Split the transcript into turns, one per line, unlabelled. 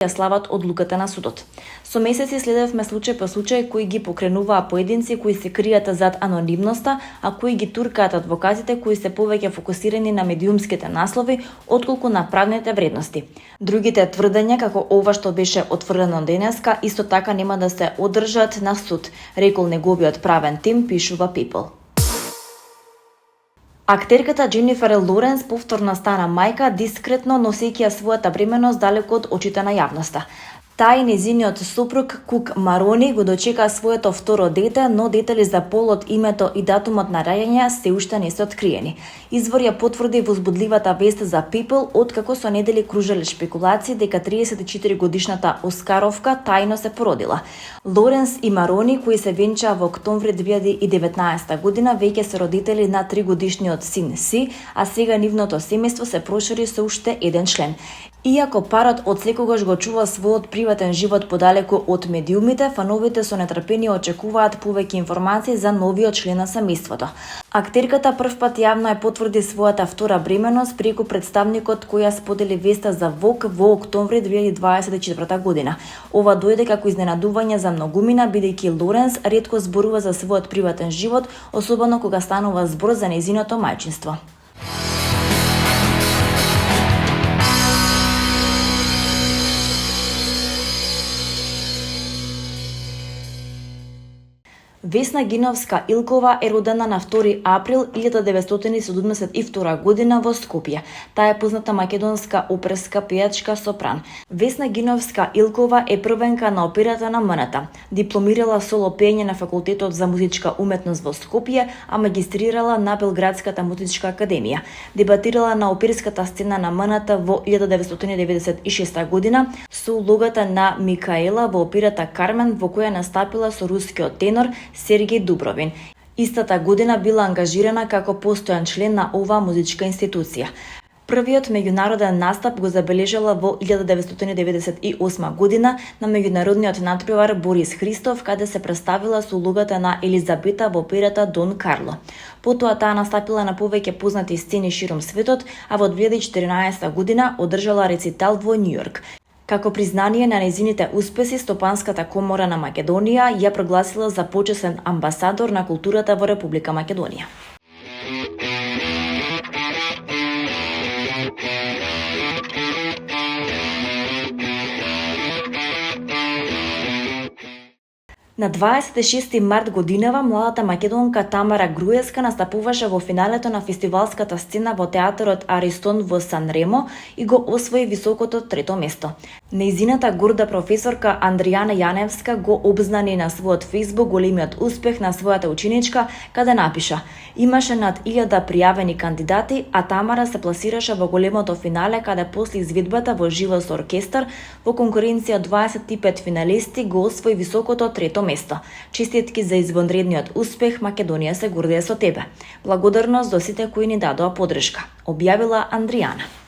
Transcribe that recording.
ја слават одлуката на судот. Со месеци следевме случај по случај кои ги покренуваа поединци кои се кријат зад анонимноста, а кои ги туркаат адвокатите кои се повеќе фокусирани на медиумските наслови отколку на правните вредности. Другите тврдења како ова што беше отврлено денеска исто така нема да се одржат на суд, рекол неговиот правен тим, пишува People. Актерката Џенифер Лоренс повторно стана мајка, дискретно носејќи ја својата бременост далеку од очите на јавноста. Таа и нејзиниот сопруг Кук Марони го дочека своето второ дете, но детали за полот, името и датумот на раѓање се уште не се откриени. Извор ја потврди возбудливата вест за People, откако со недели кружеле шпекулации дека 34 годишната Оскаровка тајно се породила. Лоренс и Марони, кои се венчаа во октомври 2019 година, веќе се родители на 3-годишниот син Си, а сега нивното семејство се прошири со уште еден член. Иако парот од секогаш го чува својот приватен живот подалеку од медиумите, фановите со нетрпение очекуваат повеќе информации за новиот член на семејството. Актерката првпат јавно ја потврди својата втора бременост преку представникот кој ја сподели веста за Vogue во октомври 2024 година. Ова дојде како изненадување за многумина, бидејќи Лоренс ретко зборува за својот приватен живот, особено кога станува збор за нејзиното мајчинство. Весна Гиновска-Илкова е родена на 2 април 1972 година во Скопје. Таа е позната македонска оперска пејачка сопран. Весна Гиновска-Илкова е првенка на операта на МНТ. Дипломирала соло пеење на Факултетот за музичка уметност во Скопје, а магистрирала на Белградската музичка академија. Дебатирала на оперската сцена на МНТ во 1996 година со улогата на Микаела во операта Кармен, во која настапила со рускиот тенор Сергеј Дубровин. Истата година била ангажирана како постојан член на оваа музичка институција. Првиот меѓународен настап го забележала во 1998 година на меѓународниот натпревар Борис Христов, каде се представила со улогата на Елизабета во операта Дон Карло. Потоа таа настапила на повеќе познати сцени широм светот, а во 2014 година одржала рецитал во Њујорк. Како признание на нејзините успеси, Стопанската комора на Македонија ја прогласила за почесен амбасадор на културата во Република Македонија. На 26 март годинава младата македонка Тамара Груевска настапуваше во финалето на фестивалската сцена во театарот Аристон во Санремо и го освои високото 3-то место. Нејзината горда професорка Андријана Јаневска го обзнани на својот фејсбук големиот успех на својата ученичка, каде напиша: "Имаше над 1000 пријавени кандидати, а Тамара се пласираше во големото финале, каде после изведбата во живо со оркестар во конкуренција 25 финалисти го освои високото 3-то место. Честитки за извонредниот успех, Македонија се гордее со тебе. Благодарност до сите кои ни дадоа поддршка", објавила Андријана.